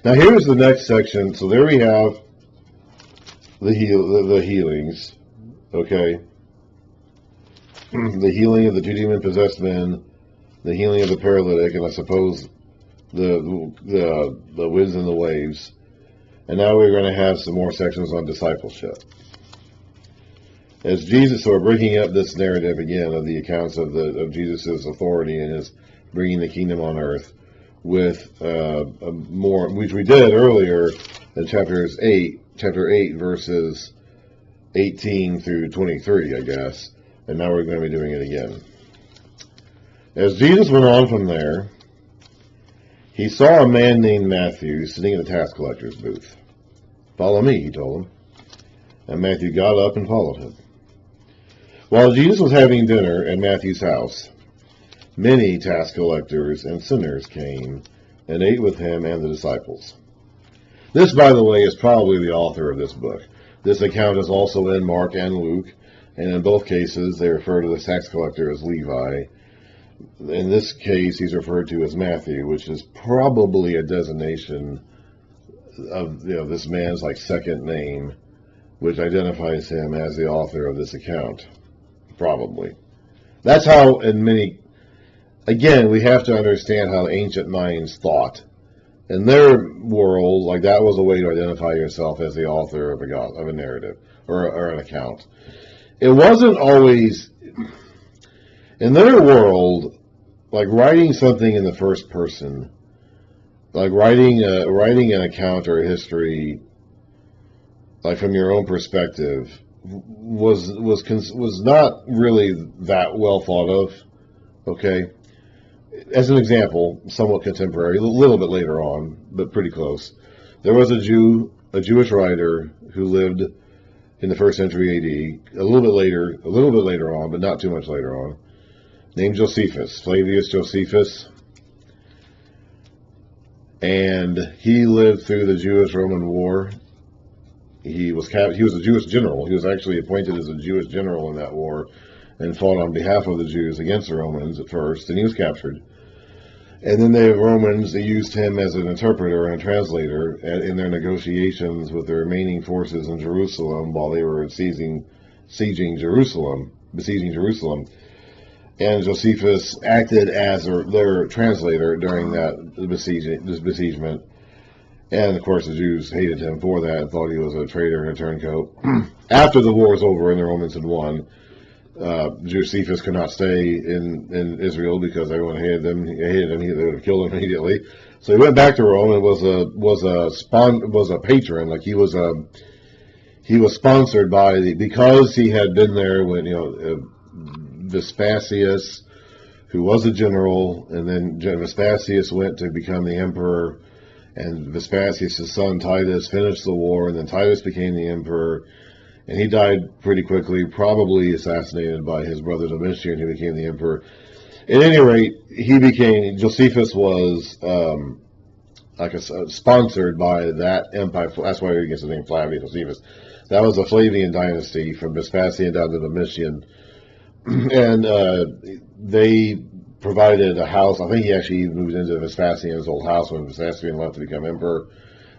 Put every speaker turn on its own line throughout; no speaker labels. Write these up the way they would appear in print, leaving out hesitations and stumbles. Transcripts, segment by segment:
Now here's the next section. So there we have the healings, okay? The healing of the two demon-possessed men, the healing of the paralytic, and I suppose the winds and the waves. And now we're going to have some more sections on discipleship. As Jesus, so we're breaking up this narrative again of the accounts of Jesus' authority and his bringing the kingdom on earth with more, which we did earlier in chapter 8, verses 18 through 23, I guess. And now we're going to be doing it again. As Jesus went on from there, he saw a man named Matthew sitting in the tax collector's booth. "Follow me," he told him. And Matthew got up and followed him. While Jesus was having dinner at Matthew's house, many tax collectors and sinners came and ate with him and the disciples. This, by the way, is probably the author of this book. This account is also in Mark and Luke, and in both cases they refer to the tax collector as Levi. In this case, he's referred to as Matthew, which is probably a designation of this man's second name, which identifies him as the author of this account. Probably. That's how, in many, again, we have to understand how the ancient minds thought. In their world, that was a way to identify yourself as the author of a narrative or an account. It wasn't always, in their world, writing something in the first person, writing an account or a history, from your own perspective, was not really that well thought of. Okay, as an example, somewhat contemporary, a little bit later on, but pretty close. There was a Jewish writer who lived in the 1st century AD, a little bit later on, but not too much later on, named Josephus, Flavius Josephus, and he lived through the Jewish-Roman War. He was a Jewish general. He was actually appointed as a Jewish general in that war and fought on behalf of the Jews against the Romans at first, and he was captured. And then the Romans, they used him as an interpreter and a translator in their negotiations with the remaining forces in Jerusalem while they were besieging Jerusalem. And Josephus acted as their translator during that besiegement. And, of course, the Jews hated him for that and thought he was a traitor and a turncoat. After the war was over and the Romans had won, Josephus could not stay in Israel because everyone hated him. They would have killed him immediately. So he went back to Rome and was a patron. He was sponsored by because he had been there when Vespasius, who was a general, and then Vespasius went to become the emperor. And Vespasius' son Titus finished the war, and then Titus became the emperor, and he died pretty quickly, probably assassinated by his brother Domitian, who became the emperor. At any rate, Josephus was sponsored by that empire. That's why he gets the name Flavius Josephus. That was the Flavian dynasty from Vespasian down to Domitian, and they provided a house. I think he actually moved into Vespasian's old house when Vespasian left to become emperor,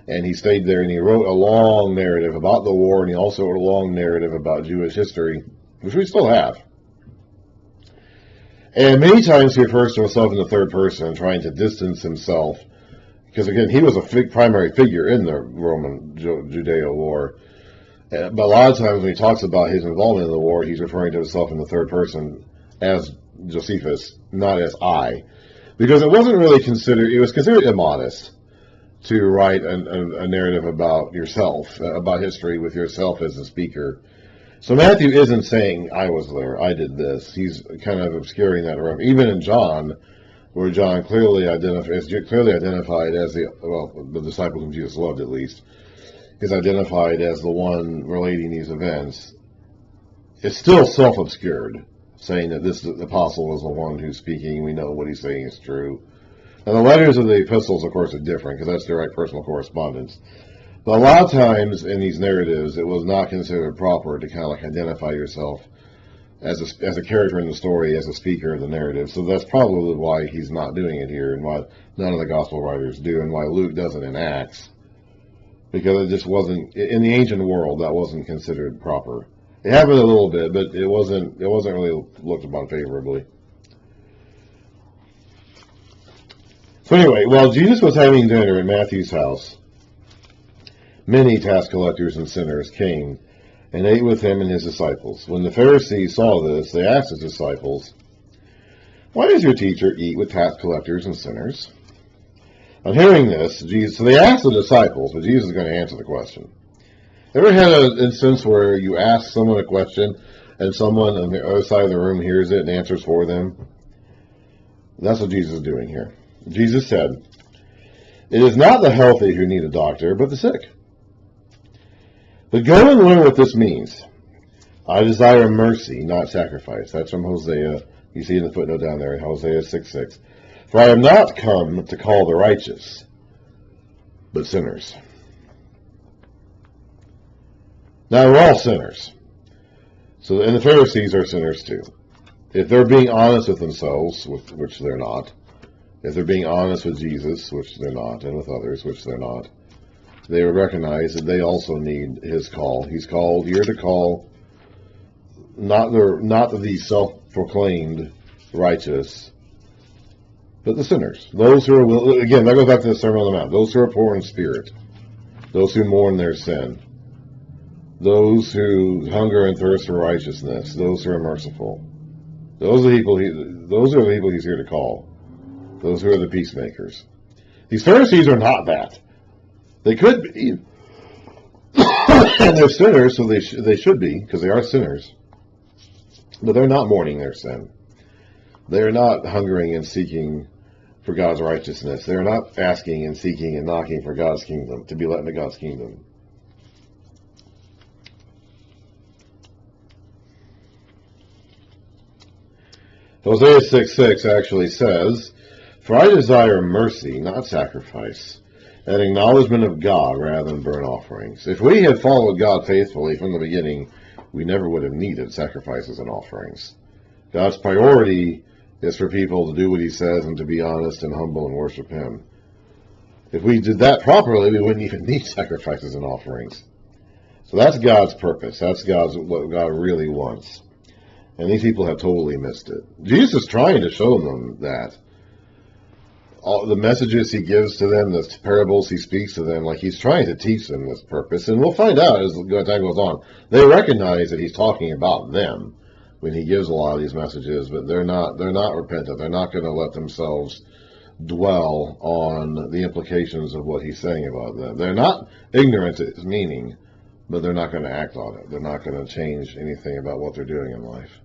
and he stayed there, and he wrote a long narrative about the war, and he also wrote a long narrative about Jewish history, which we still have. And many times he refers to himself in the third person, trying to distance himself, because again, he was a primary figure in the Roman Judeo war. But a lot of times when he talks about his involvement in the war, he's referring to himself in the third person as Josephus, not as I, because it was considered immodest to write a narrative about yourself, about history with yourself as the speaker. So Matthew isn't saying, I was there, I did this. He's kind of obscuring that around. Even in John, where John clearly identified as the disciple whom Jesus loved, at least, is identified as the one relating these events. It's still self-obscured, saying that this apostle is the one who's speaking. We know what he's saying is true. Now, the letters of the epistles, of course, are different, because that's direct personal correspondence. But a lot of times in these narratives, it was not considered proper to kind of identify yourself as a character in the story, as a speaker of the narrative. So that's probably why he's not doing it here, and why none of the gospel writers do, and why Luke doesn't in Acts, because it just wasn't, in the ancient world, that wasn't considered proper. It happened a little bit, but it wasn't really looked upon favorably. So anyway, while Jesus was having dinner in Matthew's house, many tax collectors and sinners came and ate with him and his disciples. When the Pharisees saw this, they asked his disciples, "Why does your teacher eat with tax collectors and sinners?" On hearing this, so they asked the disciples, but Jesus is going to answer the question. Ever had an instance where you ask someone a question and someone on the other side of the room hears it and answers for them? That's what Jesus is doing here. Jesus said, "It is not the healthy who need a doctor, but the sick. But go and learn what this means. I desire mercy, not sacrifice." That's from Hosea. You see in the footnote down there, Hosea 6:6. "For I am not come to call the righteous, but sinners." Now, we're all sinners. And the Pharisees are sinners too. If they're being honest with themselves, which they're not, if they're being honest with Jesus, which they're not, and with others, which they're not, they would recognize that they also need his call. He's called here to call not the self-proclaimed righteous, but the sinners. Those who are, again, that goes back to the Sermon on the Mount. Those who are poor in spirit, those who mourn their sin, those who hunger and thirst for righteousness, those who are merciful. Those are the people he's here to call. Those who are the peacemakers. These Pharisees are not that. They could be, and they're sinners, so they should be, because they are sinners. But they're not mourning their sin. They're not hungering and seeking for God's righteousness. They're not asking and seeking and knocking for God's kingdom, to be let into God's kingdom. Hosea 6:6 actually says, "For I desire mercy, not sacrifice, an acknowledgement of God rather than burnt offerings." If we had followed God faithfully from the beginning, we never would have needed sacrifices and offerings. God's priority is for people to do what he says and to be honest and humble and worship him. If we did that properly, we wouldn't even need sacrifices and offerings. So that's God's purpose. That's what God really wants. And these people have totally missed it. Jesus is trying to show them that. All the messages he gives to them, the parables he speaks to them, like he's trying to teach them this purpose. And we'll find out as time goes on. They recognize that he's talking about them when he gives a lot of these messages, but they're not repentant. They're not going to let themselves dwell on the implications of what he's saying about them. They're not ignorant of his meaning, but they're not going to act on it. They're not going to change anything about what they're doing in life.